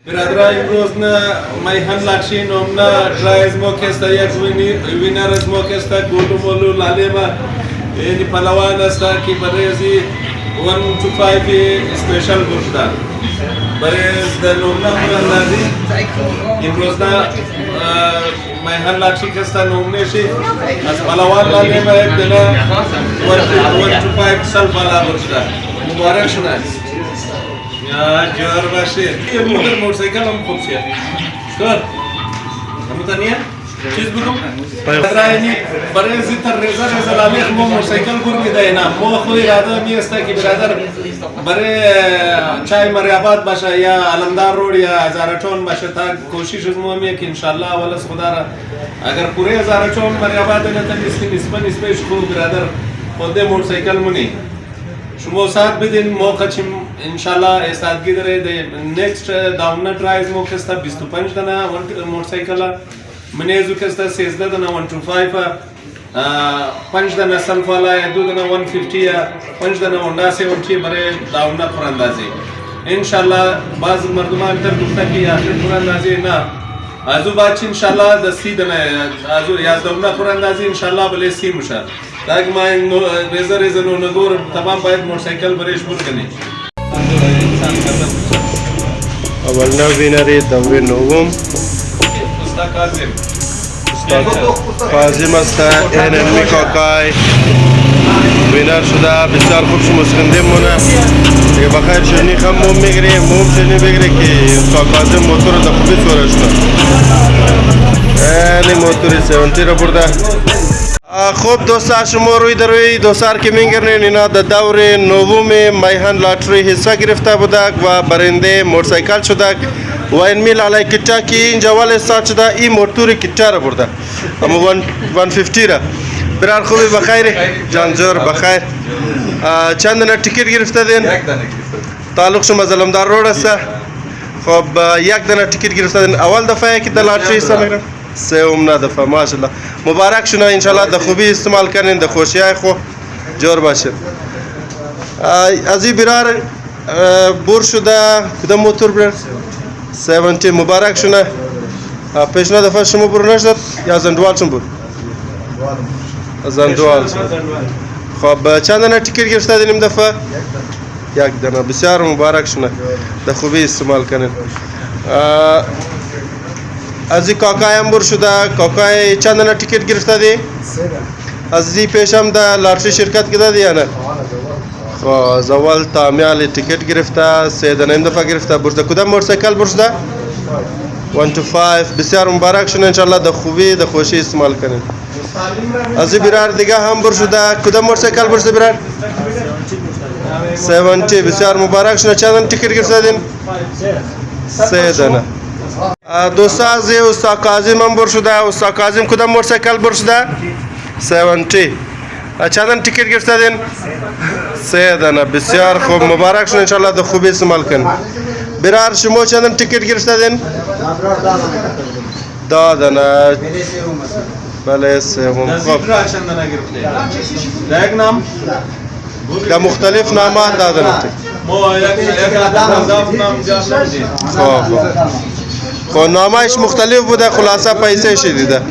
برادران امروز میهن لکشی نامنا درایز موکست یک وینر از موکست گولو مولو لالیما یعنی پلوان است که برای 1 to 5 اسپیشل گوشت برای در نامنا اندازی امروز میهن لکشی کست نامنشی از پلوان لالیما یک دنا 1 to 5 سال بالا گوشت مبارک شناس یا جوار باشه یه موتورسیکل هم خوب شد شکر همونطوریه چیز بگم برای برای زیتر رزا لالیخ ما موتورسیکل گور میده نه ما خود اراده میسته که برادر برای چای مریابات باشه یا علمدار روड یا هزارچون باشه تا کوشش از ما میه که انشالله اول از خدا را اگر پوره هزارچون مریابات نه تا نسبش خوب برادر خود موتورسیکل منی شما ساعت بدین موقع چیم انشالله استادگی داره نیکست داونا درایز موقع است 25 دنا موتورسیکل منیزو کستا 13 دنا 1 to 5 5 دنا سلفالا 2 دنا 150 5 دنا هوندا 70 برای داونا پراندازی انشالله بعض مردمان تر گفته که آخر پراندازی نه ازو بعد انشالله د 30 دنا ازو یاز داونا پراندازی انشالله بله 30 میشه تاکه ما رزا نگور تمام باید موتورسیکل برایش بود کنی اول وینری دوره نوم استاد کاظم کاظم است اینمی کاکای وینر شده بسیار خوب شما سخنده مونه دیگه بخیر شنی خم موم میگیری موم شنی بگیری که کاظم موتور رو خوبی سورش نه اینی موتوری 70 رو برده خوب دوستان شما روی دوستان که میگردین اینا در دور نوم میهن لاتری حصہ گرفته بودند و برنده موتورسیکل شدند و این میل علی کیتا که این جوال استارت شده این موتور کیتا را برده اما 150 را برار خوبی بخیر جانجور بخیر چند دانه تیکت گرفته دین؟ یک دانه تعلق شما از علمدار روड است خب یک دانه تیکت گرفته دین اول دفعه که در لاتری حصہ میگیرم سوم دفعه ماشاءالله مبارک شونه انشالله در خوبی استعمال کنین در خوشیای خو جور باشین از این برار بور شده کدام موتور برار 70 مبارک شونه پیشنا دفعه شما بور نشد یا زندوال شما بور زندوال خب چند دانه تیکت گرفته دینیم دفعه یک دانه بسیار مبارک شونه در خوبی استعمال کنین از این کاکای هم بور شده کاکای چند دانه تیکت گرفته دی؟ از این پیش هم در لاتری شرکت کرده دی یا نه؟ خب از اول تامیال تیکت گرفته 3 دانه این دفعه گرفته برده کدام موتورسیکل برده؟ 1 to 5 بسیار مبارک شونه انشالله در خوبی در خوشی استعمال کنین از این برار دیگه هم بور شده کدام موتورسیکل برده برار؟ 70 بسیار مبارک شونه چند دانه تیکت گرفته دین؟ 3 دانه دوستا از استاد کاظم هم بور شده استاد کاظم کدام موتورسیکل بور شده 70 چند تیکت گرفته دین 3 دانه بسیار خوب مبارک شد انشالله در خوبی استعمال کن برار شما چند تیکت گرفته دین 10 دانه بله سوم خوب یک نام در مختلف نامات دادن ما یک نام جا نمیدیم خب نامش مختلف بوده خلاصه پیسه شدیده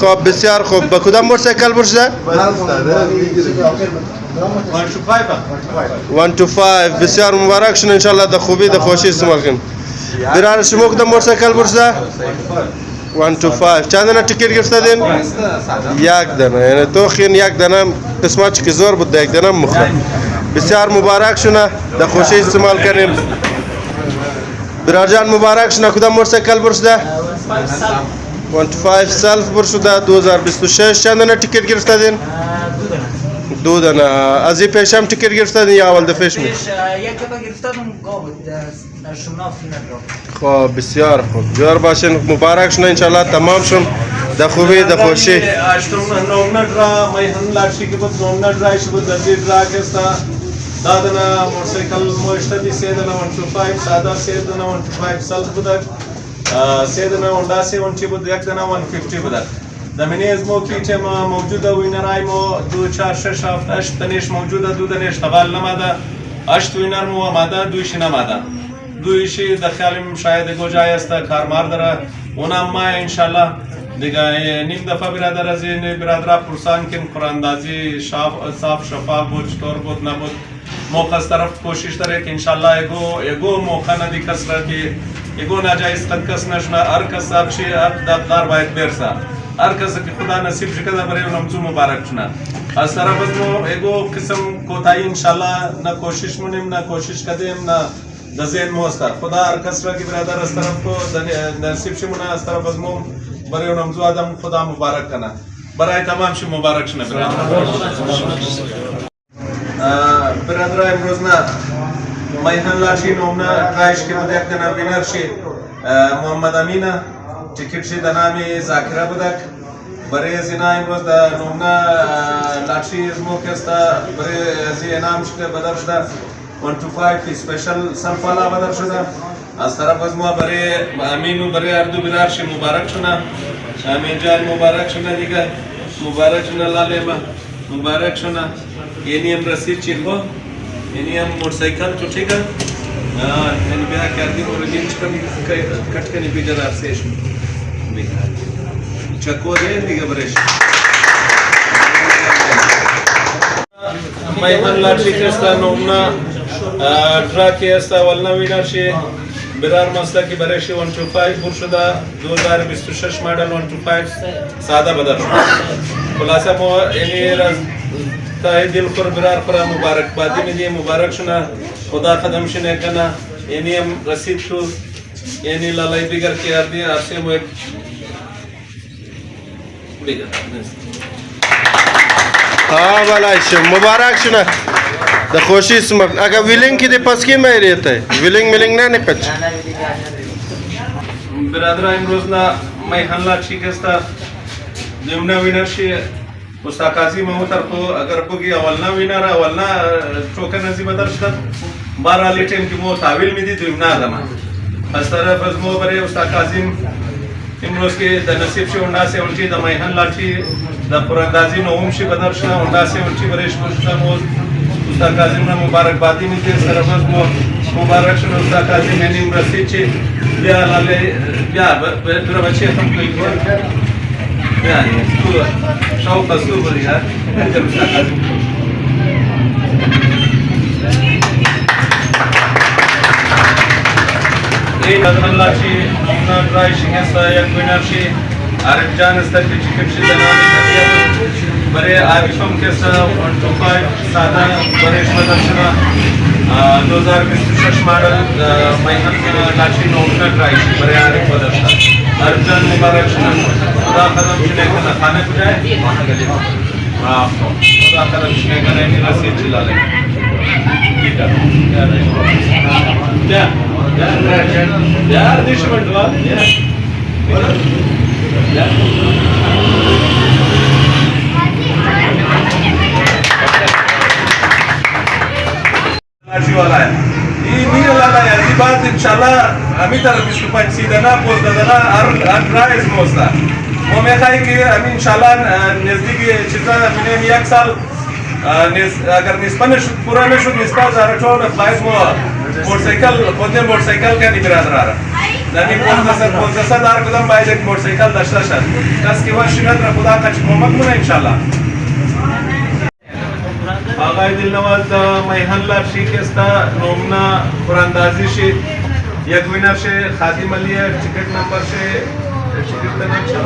خب بسیار خوب به کدام موتورسیکل برده 1 to 5 بسیار مبارک شون انشالله در خوبی در خوشی استعمال کن برار شما کدام موتورسیکل برده 1 to 5 چند دانه تیکت گرفته دین یک دانه یعنی تو خین یک دانه قسمت که زور بود یک دانه مخرب بسیار مبارک شونه در خوشی استعمال کنیم برار جان مبارک شونه کدام موتورسیکل برده 1 to 5 سلف برشده 2026 چند دانه تیکت گرفته دین 2 دانه از این پیش هم تیکت گرفته دین یا اول دفعش می یک دفعه گرفتم گاو در شما فینال خب بسیار خوب جور باشین مبارک شونه انشالله تمام شم در خوبی در خوشی اشتم نومنا درا میهن لکشی که بود نومنا درایش بود در درا کستا دادنا موتورسیکل موشته 3 دانه 1 to 5 ساده 3 دانه 1 to 5 سلف بود 3 دانه هوندا 70 بود 1 دانه 150 بود زمینه از ما که ما موجوده وینرای ما 2 4 6 7 8 تنش موجوده 2 دانش تبال نماده 8 وینر مو آماده 2 نماده دویشی دخیالیم شاید گوجای است کارمار داره اونم ما انشالله دیگه نیم دفعه برادر از این برادر پرسان کن قراندازی صاف شفاف بود چطور بود نبود موقع از طرف کوشش داره که انشالله اگو موقع ندی کس را که اگو ناجایز قد کس نشنه هر کس صاحب شی دار باید برسه هر کس که خدا نصیب شکده برای اونمزو مبارک شنه از طرف از مو اگو قسم کوتاهی انشالله نه کوشش مونیم نه کوشش کردیم نه دزین موستر خدا هر کس را که برادر از طرف کو نصیب شمونه از طرف از مو برای اونمزو آدم خدا مبارک کنه برای تمام شی مبارک شنه برادر امروز نه میهن لاشی نومنا رایش که بودک دنا وینر شی محمد امینه تیکت شی دنامی زاکره بودک برای زینا امروز دا نومنا لاشی ازمو کستا برای زی انام شده بدر شده 125 سپیشل سنفالا بدر شده از طرف از ما برای امین و برای اردو برار شی مبارک شونه امین جان مبارک شونه دیگه مبارک شونه لاله ما مبارک شونه یعنی هم رسید چی خو یعنی هم موترسایکل چوچه که یعنی بیا کردیم و رجیم چکم کٹ کنی بیجر ارسیش چکو ده دیگه برش میهن لاشی کستا نومنا ٹراکی استا ولنا وینر شی برار مستا کی برشی 125 بور شده 2026 مدل 125 ساده بدر شده خلاصه مو یعنی تای دل خور برار خورا مبارک بادی میدی مبارک شنا خدا قدم شنه کنه یعنی هم رسید تو یعنی لالای بیگر کردی ارسی مو بیگر بلایش مبارک شنه د خوشی سمک اگر ویلینگ کی دی پس کی میں رہتا ہے ویلینگ ملنگ نہ نکچ برادر امروز نا میهن لاشی کستا نمنا وینر شی مستقاضی محتر کو اگر بگی اولنا وینر اولنا ٹوکن ازی بدر شد 12 لیٹم کی مو تحویل میدی دویمنا آدم از طرف از مو برای استاقاضی امروز که در نصیب شی اوندا سے اونچی در میهن لاشی در قراندازی نوم شی بدر شد اوندا سے اونچی برایش پرشتا مو استاقاضی من مبارک بادی میدی از طرف از مو مبارک شد استاقاضی منیم رسید چی بیا لاله بیا برا بچه هم کوئی يعني شوق السوبر يا انت مستحق ايه نظر الله شيء امنا رايشين هسه يكوينر شيء عارف جان استك چکپ شي دنامي بري عارفم كسا 125 ساده بريش بدرشنا 2026 مدل میهن لاشی نومنا رايشي بري عارف بدرشنا عارف جان مبارک شنا خدا قدم شنه کنه خانه کجای خدا قدم شنه کنه این رسید چلاله یار دیش منڈوا والا है ये मेरे लाला यार ये बात इंशाल्लाह अभी तरह 25 सीधना पोस्ट दना हर ड्राइव मोस्ता वो मैं कहीं कि अभी इंशाल्लाह नजदीक चित्रा मैंने एक साल अगर निस्पन पूरा में शुद्ध निस्पा ज़ारचो न फ्लाइट वो मोटरसाइकिल का नहीं बिरादर आ रहा नमी पोस्ट दसा दार कदम बाइज एक मोटरसाइकिल दशा कस की वह शिकत रखुदा का चिकोमक मुना इंशाल्लाह آقای دلنواز دا میهن لاشی کستا نومنا قراندازی شی یک وینر شی خادم علیه ٹکٹ نمبر شی ٹکٹ دنام شی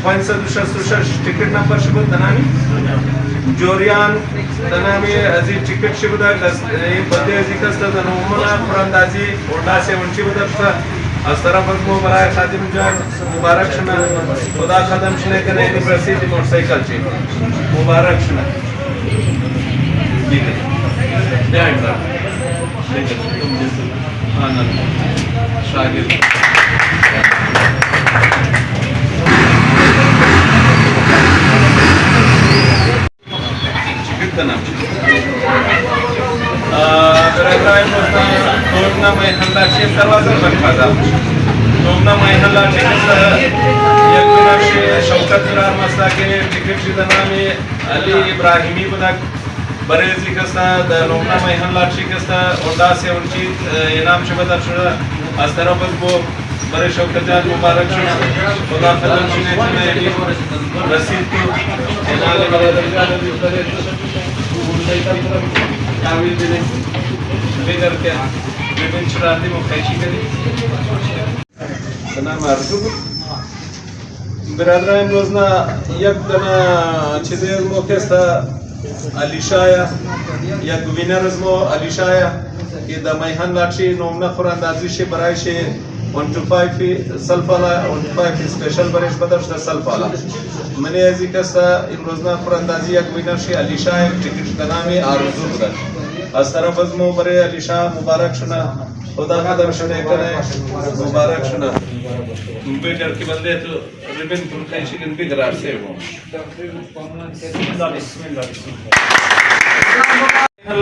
566 ٹکٹ نمبر شی بود دنامی جوریان دنامی ازی ٹکٹ شی بودا این بده ازی کستا دا نومنا قراندازی اوندا سے ونچی بودا شتا از طرف از مو برای خادم جان مبارک شنا خدا قدم شنه کنه این برسید موترسایکل چی مبارک شنا शागिर्द दोनना मैहन लाशी दरवाजा बंद खादा दोनना मैहन लाशी एक शौकत बिरार मस्ता के टिकट शिदना में अली इब्राहिमी बदक برای ازی کستا در نمونه میهن لاتشی کستا اوندا سیونچی انعام شده در شده از طرف از بو برای شوکت جان مبارک شد خدا خدمت شده چونه یعنی رسید تو انال برادر جان برای کاوی دیده بیدر که ببین چرا دی مخیشی کردی بنا مارزو بود برادر امروز نا یک دنا چیزی از موقع است علیشایا یک وینر از مو علیشایا که در میهن لاتشی نمونه خوراندازیش برایش 125 سلفالا 125 اسپیشل برایش بدرش در سلفالا منی ازی کسا امروز نا خوراندازی یک وینر شی علیشایا تیکش دنامی آرزو بودن از طرف از مو برای علیشا مبارک شنا خدا قدم شده کنه مبارک شنا بیگر کی بنده تو ریبن پر خیشی کن بیگرار سیو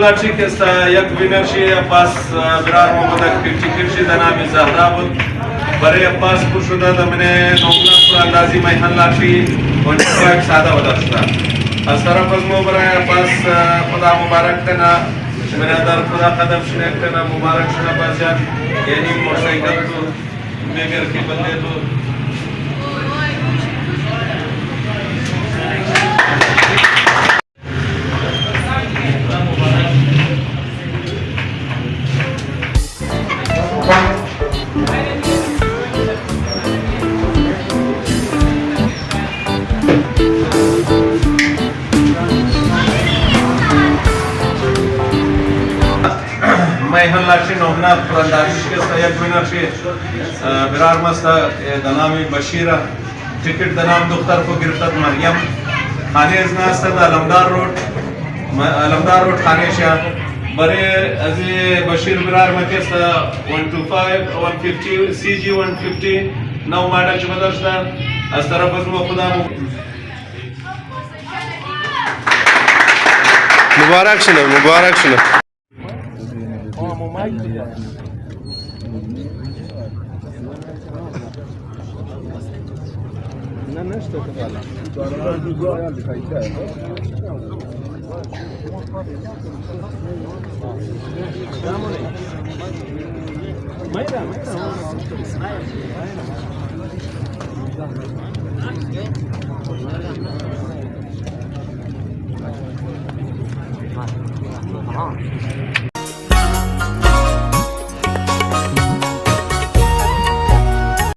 لاتشی کستا یک وینر شی پاس برار محمد کیرچی دنامی زهرا بود برای پاس پوشوده دمنه نمونه اندازی میهن لاتشی 25 ساده وداشته از طرف از مو برای پاس خدا مبارک کنه برادر خدا قدم شنه کنه مبارک شنه بازیان یعنی موسیقی تو بیگر کی بنده تو میهن لاتشی نمونه خوراندازیش که یک وینر شی برار مست دنامی بشیره تیکت دنام دختر کو گرفتد مریم خانه از ناست علمدار روড خانه شا برای از بشیر برار مکست 125 150 سی جی 150 نو ماڈل چه بدرشت از طرف از مو خدا مبارک شنه مبارک شنه